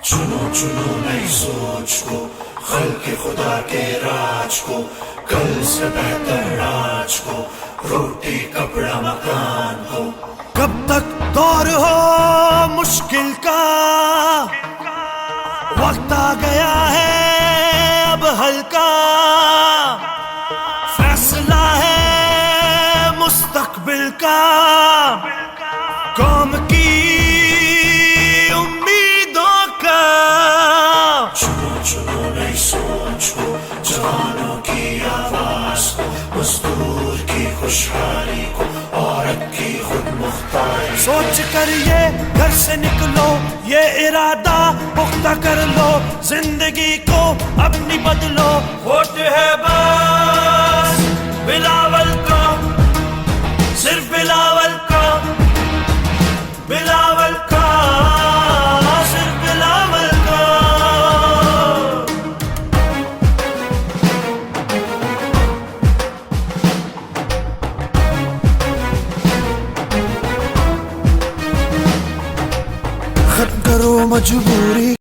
चुनो चुनो नई सोच को, खल्क़े खुदा के राज को, कल से बेहतर आज को, रोटी कपड़ा मकान को। कब तक दौर हो मुश्किल का, वक्त आ गया है अब हल्का, फैसला है मुस्तकबिल का, कौम की उम्मीदों का। चुनो चुनो नई सोच को, जवानों की आवाज को, मजदूर की खुशहाली को, औरत की खुद मुख्तारी। सोच कर ये घर से निकलो, ये इरादा पुख्ता कर लो, जिंदगी को अपनी बदलो। वोट है बस बिलावल का, सिर्फ बिलावल का, बिलावल का, सिर्फ बिलावल का। खत्म करो मजबूरी